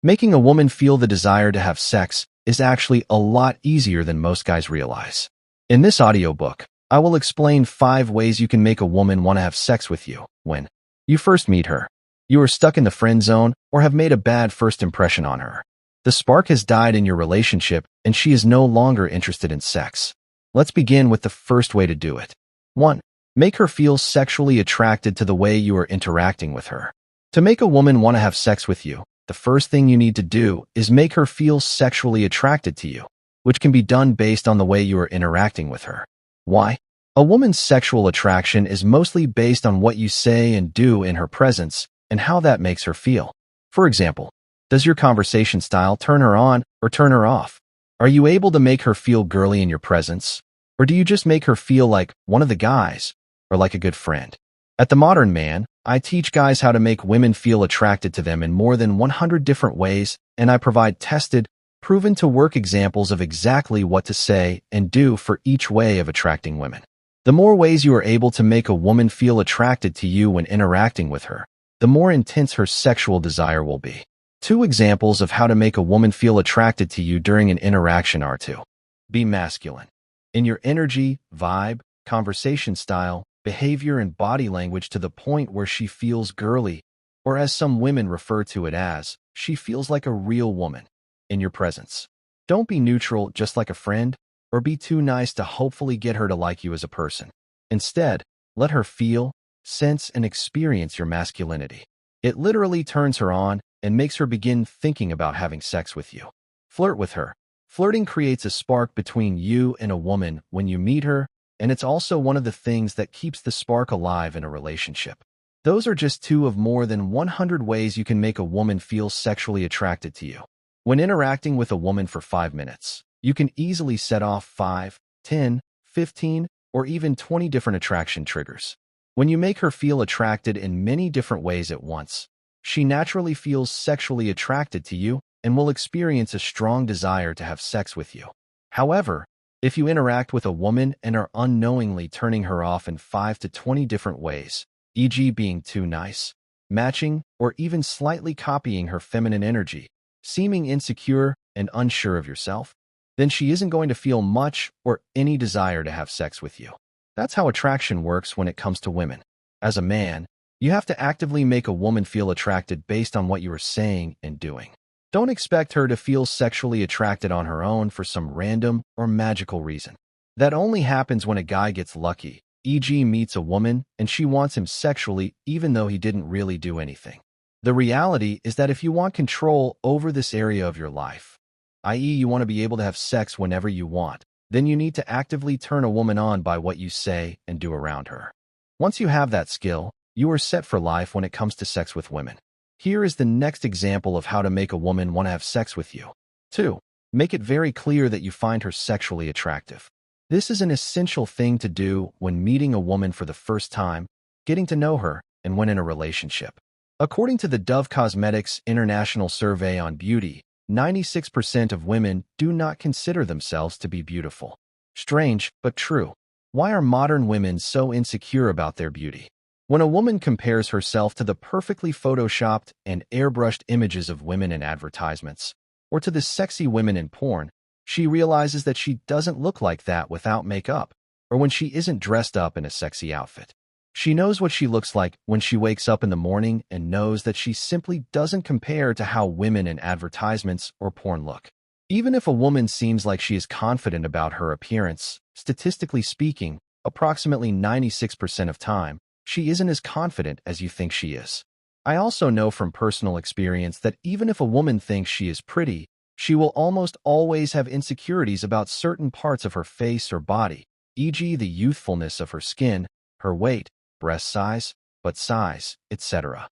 Making a woman feel the desire to have sex is actually a lot easier than most guys realize. In this audiobook, I will explain 5 ways you can make a woman want to have sex with you when you first meet her. You are stuck in the friend zone or have made a bad first impression on her. The spark has died in your relationship and she is no longer interested in sex. Let's begin with the first way to do it. 1. Make her feel sexually attracted to the way you are interacting with her. To make a woman want to have sex with you, the first thing you need to do is make her feel sexually attracted to you, which can be done based on the way you are interacting with her. Why? A woman's sexual attraction is mostly based on what you say and do in her presence and how that makes her feel. For example, does your conversation style turn her on or turn her off? Are you able to make her feel girly in your presence? Or do you just make her feel like one of the guys or like a good friend? At The Modern Man, I teach guys how to make women feel attracted to them in more than 100 different ways, and I provide tested, proven-to-work examples of exactly what to say and do for each way of attracting women. The more ways you are able to make a woman feel attracted to you when interacting with her, the more intense her sexual desire will be. 2 examples of how to make a woman feel attracted to you during an interaction are to be masculine in your energy, vibe, conversation style, behavior, and body language to the point where she feels girly, or as some women refer to it as, she feels like a real woman in your presence. Don't be neutral just like a friend, or be too nice to hopefully get her to like you as a person. Instead, let her feel, sense, and experience your masculinity. It literally turns her on and makes her begin thinking about having sex with you. Flirt with her. Flirting creates a spark between you and a woman when you meet her, and it's also one of the things that keeps the spark alive in a relationship. Those are just 2 of more than 100 ways you can make a woman feel sexually attracted to you. When interacting with a woman for 5 minutes, you can easily set off 5, 10, 15, or even 20 different attraction triggers. When you make her feel attracted in many different ways at once, she naturally feels sexually attracted to you and will experience a strong desire to have sex with you. However, if you interact with a woman and are unknowingly turning her off in 5 to 20 different ways, e.g. being too nice, matching, or even slightly copying her feminine energy, seeming insecure and unsure of yourself, then she isn't going to feel much or any desire to have sex with you. That's how attraction works when it comes to women. As a man, you have to actively make a woman feel attracted based on what you are saying and doing. Don't expect her to feel sexually attracted on her own for some random or magical reason. That only happens when a guy gets lucky, e.g. meets a woman and she wants him sexually even though he didn't really do anything. The reality is that if you want control over this area of your life, i.e. you want to be able to have sex whenever you want, then you need to actively turn a woman on by what you say and do around her. Once you have that skill, you are set for life when it comes to sex with women. Here is the next example of how to make a woman want to have sex with you. 2. Make it very clear that you find her sexually attractive. This is an essential thing to do when meeting a woman for the first time, getting to know her, and when in a relationship. According to the Dove Cosmetics International Survey on Beauty, 96% of women do not consider themselves to be beautiful. Strange, but true. Why are modern women so insecure about their beauty? When a woman compares herself to the perfectly photoshopped and airbrushed images of women in advertisements, or to the sexy women in porn, she realizes that she doesn't look like that without makeup, or when she isn't dressed up in a sexy outfit. She knows what she looks like when she wakes up in the morning and knows that she simply doesn't compare to how women in advertisements or porn look. Even if a woman seems like she is confident about her appearance, statistically speaking, approximately 96% of time, she isn't as confident as you think she is. I also know from personal experience that even if a woman thinks she is pretty, she will almost always have insecurities about certain parts of her face or body, e.g. the youthfulness of her skin, her weight, breast size, butt size, etc.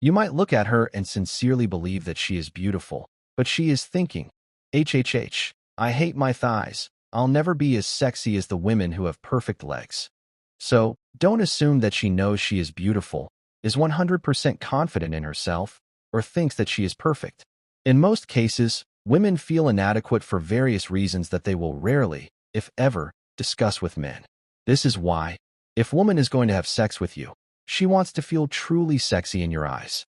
You might look at her and sincerely believe that she is beautiful, but she is thinking, HHH, I hate my thighs, I'll never be as sexy as the women who have perfect legs. So, don't assume that she knows she is beautiful, is 100% confident in herself, or thinks that she is perfect. In most cases, women feel inadequate for various reasons that they will rarely, if ever, discuss with men. This is why, if a woman is going to have sex with you, she wants to feel truly sexy in your eyes.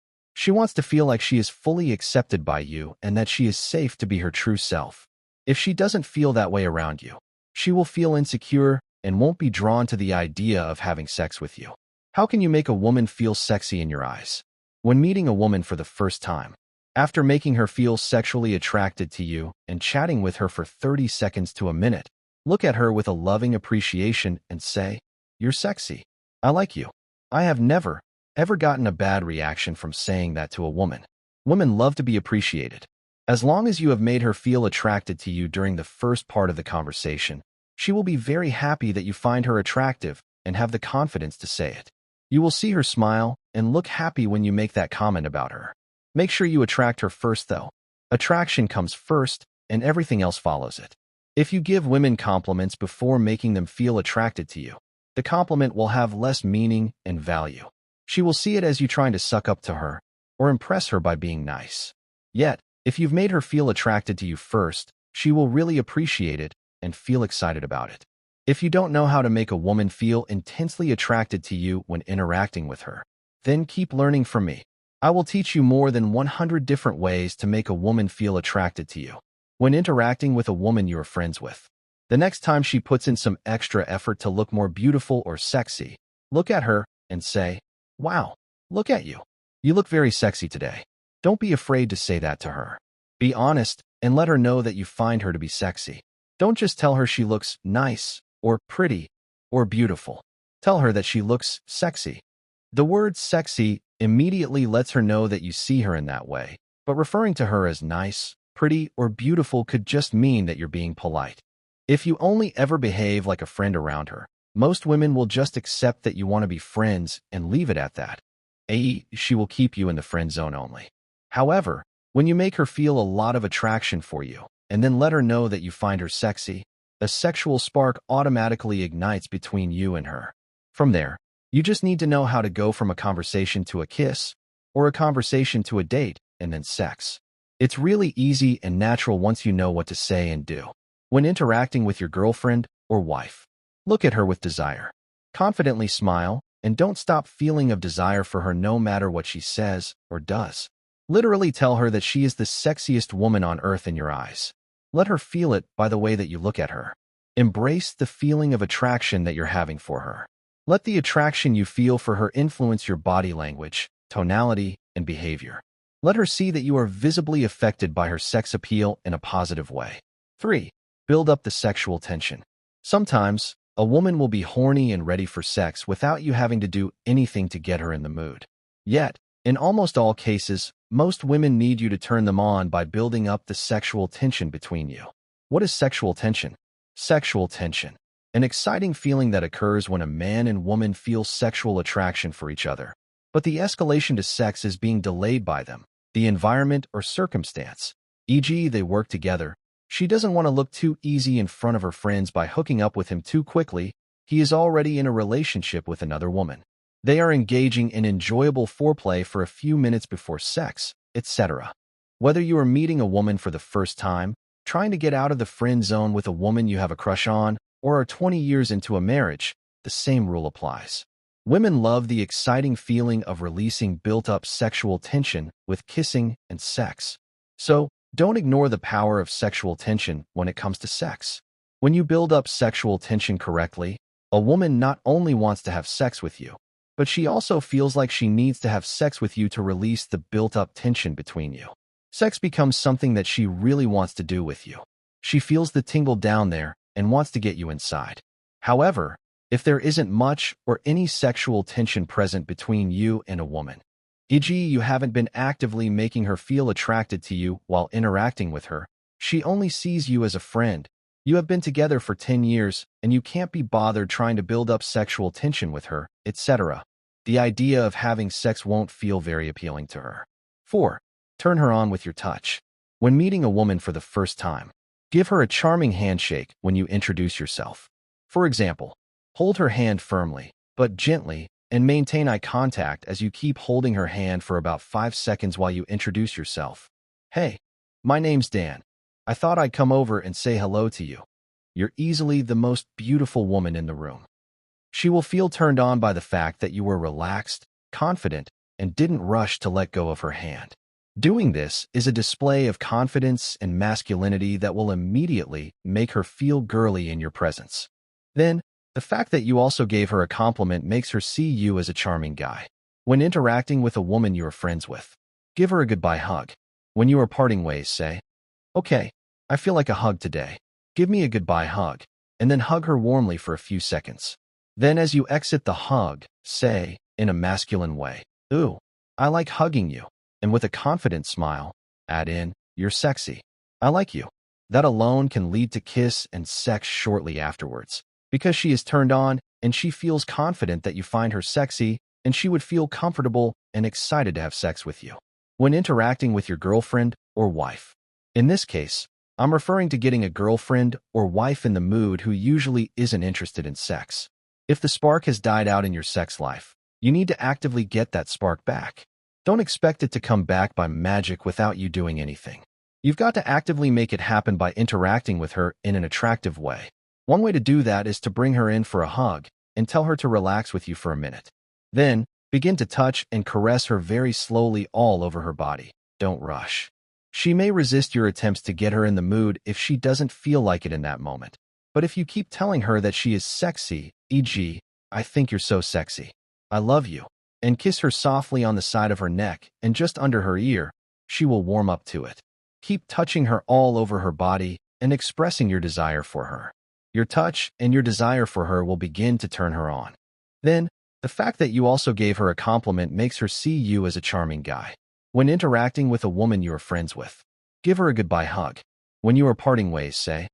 She wants to feel like she is fully accepted by you and that she is safe to be her true self. If she doesn't feel that way around you, she will feel insecure and won't be drawn to the idea of having sex with you. How can you make a woman feel sexy in your eyes? When meeting a woman for the first time, after making her feel sexually attracted to you and chatting with her for 30 seconds to a minute, look at her with a loving appreciation and say, "You're sexy. I like you." I have never, ever gotten a bad reaction from saying that to a woman. Women love to be appreciated. As long as you have made her feel attracted to you during the first part of the conversation, she will be very happy that you find her attractive and have the confidence to say it. You will see her smile and look happy when you make that comment about her. Make sure you attract her first, though. Attraction comes first, and everything else follows it. If you give women compliments before making them feel attracted to you, the compliment will have less meaning and value. She will see it as you trying to suck up to her or impress her by being nice. Yet, if you've made her feel attracted to you first, she will really appreciate it and feel excited about it. If you don't know how to make a woman feel intensely attracted to you when interacting with her, then keep learning from me. I will teach you more than 100 different ways to make a woman feel attracted to you when interacting with a woman you are friends with. The next time she puts in some extra effort to look more beautiful or sexy, look at her and say, "Wow, look at you. You look very sexy today." Don't be afraid to say that to her. Be honest and let her know that you find her to be sexy. Don't just tell her she looks nice or pretty or beautiful. Tell her that she looks sexy. The word sexy immediately lets her know that you see her in that way, but referring to her as nice, pretty, or beautiful could just mean that you're being polite. If you only ever behave like a friend around her, most women will just accept that you want to be friends and leave it at that. She will keep you in the friend zone only. However, when you make her feel a lot of attraction for you, and then let her know that you find her sexy, a sexual spark automatically ignites between you and her. From there, you just need to know how to go from a conversation to a kiss, or a conversation to a date, and then sex. It's really easy and natural once you know what to say and do. When interacting with your girlfriend or wife, look at her with desire. Confidently smile, and don't stop feeling of desire for her no matter what she says or does. Literally tell her that she is the sexiest woman on earth in your eyes. Let her feel it by the way that you look at her. Embrace the feeling of attraction that you're having for her. Let the attraction you feel for her influence your body language, tonality, and behavior. Let her see that you are visibly affected by her sex appeal in a positive way. 3. Build up the sexual tension. Sometimes, a woman will be horny and ready for sex without you having to do anything to get her in the mood. Yet, in almost all cases, most women need you to turn them on by building up the sexual tension between you. What is sexual tension? Sexual tension, an exciting feeling that occurs when a man and woman feel sexual attraction for each other, but the escalation to sex is being delayed by them, the environment or circumstance, e.g. they work together. She doesn't want to look too easy in front of her friends by hooking up with him too quickly. He is already in a relationship with another woman. They are engaging in enjoyable foreplay for a few minutes before sex, etc. Whether you are meeting a woman for the first time, trying to get out of the friend zone with a woman you have a crush on, or are 20 years into a marriage, the same rule applies. Women love the exciting feeling of releasing built-up sexual tension with kissing and sex. So, don't ignore the power of sexual tension when it comes to sex. When you build up sexual tension correctly, a woman not only wants to have sex with you, but she also feels like she needs to have sex with you to release the built-up tension between you. Sex becomes something that she really wants to do with you. She feels the tingle down there and wants to get you inside. However, if there isn't much or any sexual tension present between you and a woman, e.g. you haven't been actively making her feel attracted to you while interacting with her, she only sees you as a friend, you have been together for 10 years and you can't be bothered trying to build up sexual tension with her, etc., the idea of having sex won't feel very appealing to her. 4. Turn her on with your touch. When meeting a woman for the first time, give her a charming handshake when you introduce yourself. For example, hold her hand firmly, but gently, and maintain eye contact as you keep holding her hand for about 5 seconds while you introduce yourself. "Hey, my name's Dan. I thought I'd come over and say hello to you. You're easily the most beautiful woman in the room." She will feel turned on by the fact that you were relaxed, confident, and didn't rush to let go of her hand. Doing this is a display of confidence and masculinity that will immediately make her feel girly in your presence. Then, the fact that you also gave her a compliment makes her see you as a charming guy. When interacting with a woman you are friends with, give her a goodbye hug. When you are parting ways, say, "Okay, I feel like a hug today. Give me a goodbye hug," and then hug her warmly for a few seconds. Then as you exit the hug, say, in a masculine way, "Ooh, I like hugging you," and with a confident smile, add in, "You're sexy. I like you." That alone can lead to kiss and sex shortly afterwards, because she is turned on and she feels confident that you find her sexy, and she would feel comfortable and excited to have sex with you. When interacting with your girlfriend or wife. In this case, I'm referring to getting a girlfriend or wife in the mood who usually isn't interested in sex. If the spark has died out in your sex life, you need to actively get that spark back. Don't expect it to come back by magic without you doing anything. You've got to actively make it happen by interacting with her in an attractive way. One way to do that is to bring her in for a hug and tell her to relax with you for a minute. Then, begin to touch and caress her very slowly all over her body. Don't rush. She may resist your attempts to get her in the mood if she doesn't feel like it in that moment. But if you keep telling her that she is sexy, e.g., "I think you're so sexy. I love you," and kiss her softly on the side of her neck and just under her ear, she will warm up to it. Keep touching her all over her body and expressing your desire for her. Your touch and your desire for her will begin to turn her on. Then, the fact that you also gave her a compliment makes her see you as a charming guy. When interacting with a woman you are friends with, give her a goodbye hug. When you are parting ways, say,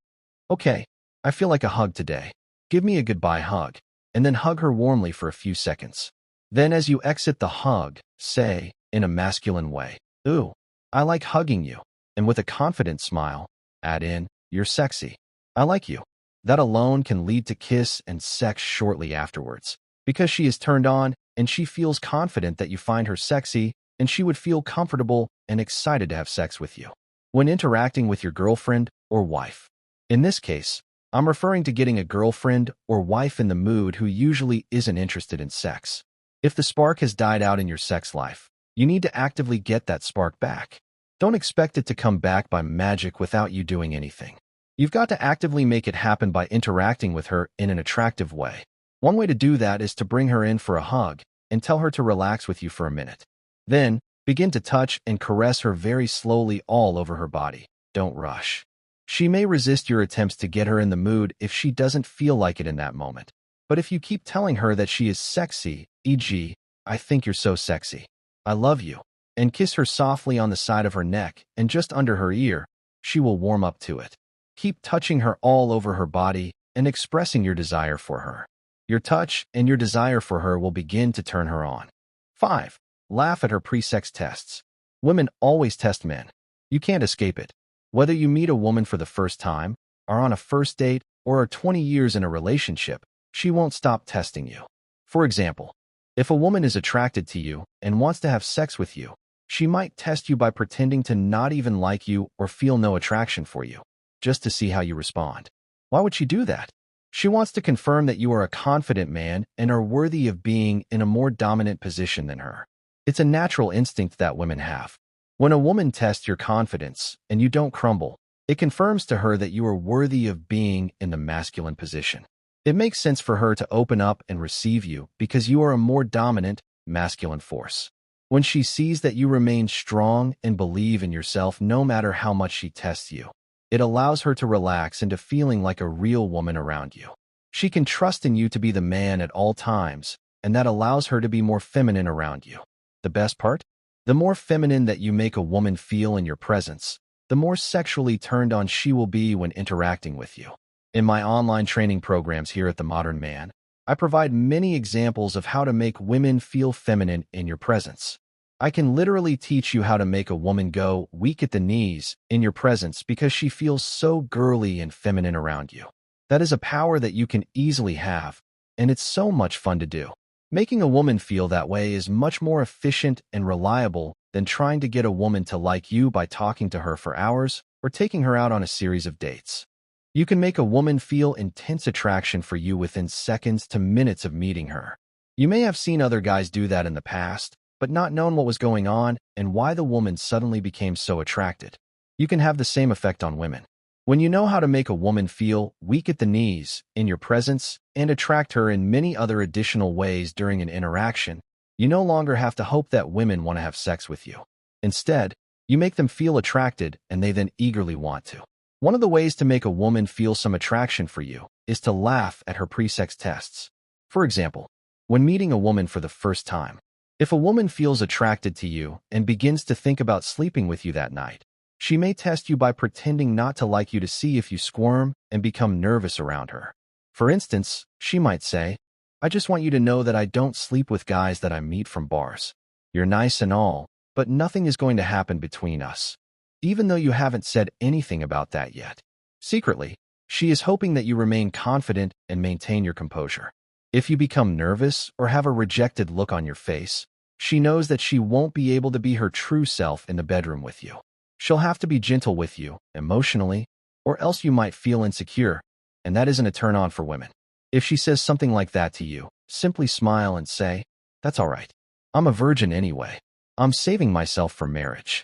"Okay, I feel like a hug today. Give me a goodbye hug," and then hug her warmly for a few seconds. Then as you exit the hug, say, in a masculine way, "Ooh, I like hugging you," and with a confident smile, add in, "You're sexy. I like you." That alone can lead to kiss and sex shortly afterwards, because she is turned on and she feels confident that you find her sexy, and she would feel comfortable and excited to have sex with you. When interacting with your girlfriend or wife. In this case, I'm referring to getting a girlfriend or wife in the mood who usually isn't interested in sex. If the spark has died out in your sex life, you need to actively get that spark back. Don't expect it to come back by magic without you doing anything. You've got to actively make it happen by interacting with her in an attractive way. One way to do that is to bring her in for a hug and tell her to relax with you for a minute. Then, begin to touch and caress her very slowly all over her body. Don't rush. She may resist your attempts to get her in the mood if she doesn't feel like it in that moment. But if you keep telling her that she is sexy, e.g., "I think you're so sexy. I love you," and kiss her softly on the side of her neck and just under her ear, she will warm up to it. Keep touching her all over her body and expressing your desire for her. Your touch and your desire for her will begin to turn her on. 5. Laugh at her pre-sex tests. Women always test men. You can't escape it. Whether you meet a woman for the first time, are on a first date, or are 20 years in a relationship, she won't stop testing you. For example, if a woman is attracted to you and wants to have sex with you, she might test you by pretending to not even like you or feel no attraction for you, just to see how you respond. Why would she do that? She wants to confirm that you are a confident man and are worthy of being in a more dominant position than her. It's a natural instinct that women have. When a woman tests your confidence and you don't crumble, it confirms to her that you are worthy of being in the masculine position. It makes sense for her to open up and receive you because you are a more dominant, masculine force. When she sees that you remain strong and believe in yourself no matter how much she tests you, it allows her to relax into feeling like a real woman around you. She can trust in you to be the man at all times, and that allows her to be more feminine around you. The best part? The more feminine that you make a woman feel in your presence, the more sexually turned on she will be when interacting with you. In my online training programs here at The Modern Man, I provide many examples of how to make women feel feminine in your presence. I can literally teach you how to make a woman go weak at the knees in your presence because she feels so girly and feminine around you. That is a power that you can easily have, and it's so much fun to do. Making a woman feel that way is much more efficient and reliable than trying to get a woman to like you by talking to her for hours or taking her out on a series of dates. You can make a woman feel intense attraction for you within seconds to minutes of meeting her. You may have seen other guys do that in the past, but not known what was going on and why the woman suddenly became so attracted. You can have the same effect on women. When you know how to make a woman feel weak at the knees in your presence and attract her in many other additional ways during an interaction, you no longer have to hope that women want to have sex with you. Instead, you make them feel attracted and they then eagerly want to. One of the ways to make a woman feel some attraction for you is to laugh at her pre-sex tests. For example, when meeting a woman for the first time, if a woman feels attracted to you and begins to think about sleeping with you that night, she may test you by pretending not to like you to see if you squirm and become nervous around her. For instance, she might say, "I just want you to know that I don't sleep with guys that I meet from bars. You're nice and all, but nothing is going to happen between us," even though you haven't said anything about that yet. Secretly, she is hoping that you remain confident and maintain your composure. If you become nervous or have a rejected look on your face, she knows that she won't be able to be her true self in the bedroom with you. She'll have to be gentle with you, emotionally, or else you might feel insecure, and that isn't a turn-on for women. If she says something like that to you, simply smile and say, "That's all right. I'm a virgin anyway. I'm saving myself for marriage."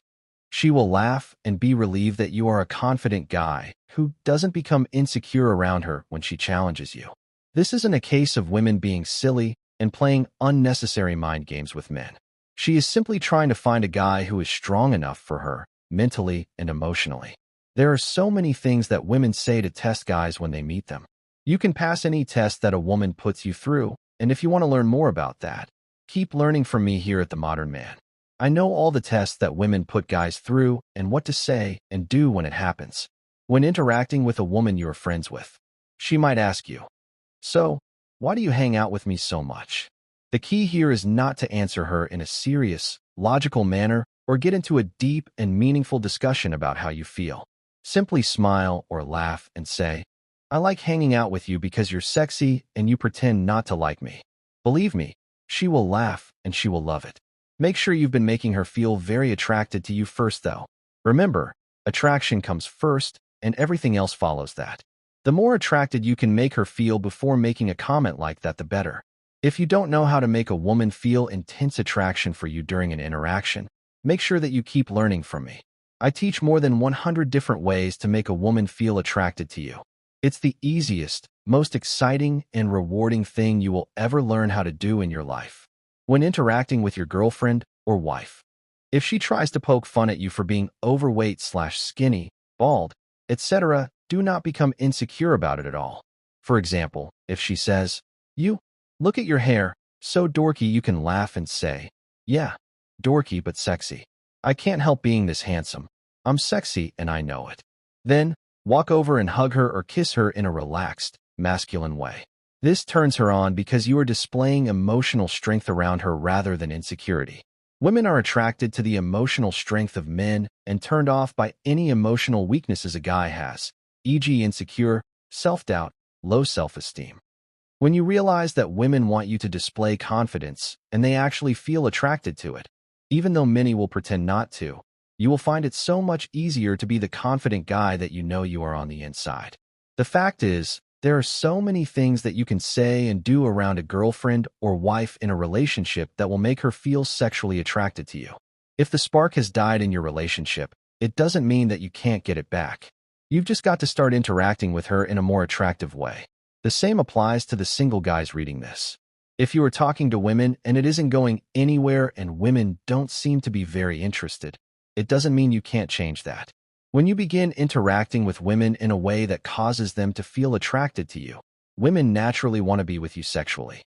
She will laugh and be relieved that you are a confident guy who doesn't become insecure around her when she challenges you. This isn't a case of women being silly and playing unnecessary mind games with men. She is simply trying to find a guy who is strong enough for her, mentally and emotionally. There are so many things that women say to test guys when they meet them. You can pass any test that a woman puts you through, and if you want to learn more about that, keep learning from me here at The Modern Man. I know all the tests that women put guys through and what to say and do when it happens. When interacting with a woman you are friends with, she might ask you, "So, why do you hang out with me so much?" The key here is not to answer her in a serious, logical manner or get into a deep and meaningful discussion about how you feel. Simply smile or laugh and say, "I like hanging out with you because you're sexy and you pretend not to like me." Believe me, she will laugh and she will love it. Make sure you've been making her feel very attracted to you first, though. Remember, attraction comes first and everything else follows that. The more attracted you can make her feel before making a comment like that, the better. If you don't know how to make a woman feel intense attraction for you during an interaction, make sure that you keep learning from me. I teach more than 100 different ways to make a woman feel attracted to you. It's the easiest, most exciting, and rewarding thing you will ever learn how to do in your life. When interacting with your girlfriend or wife, if she tries to poke fun at you for being overweight/skinny, bald, etc., do not become insecure about it at all. For example, if she says, "You, look at your hair, so dorky," you can laugh and say, "Yeah, dorky but sexy. I can't help being this handsome. I'm sexy and I know it." Then, walk over and hug her or kiss her in a relaxed, masculine way. This turns her on because you are displaying emotional strength around her rather than insecurity. Women are attracted to the emotional strength of men and turned off by any emotional weaknesses a guy has, e.g. insecure, self-doubt, low self-esteem. When you realize that women want you to display confidence and they actually feel attracted to it, even though many will pretend not to, you will find it so much easier to be the confident guy that you know you are on the inside. The fact is, there are so many things that you can say and do around a girlfriend or wife in a relationship that will make her feel sexually attracted to you. If the spark has died in your relationship, it doesn't mean that you can't get it back. You've just got to start interacting with her in a more attractive way. The same applies to the single guys reading this. If you are talking to women and it isn't going anywhere and women don't seem to be very interested, it doesn't mean you can't change that. When you begin interacting with women in a way that causes them to feel attracted to you, women naturally want to be with you sexually.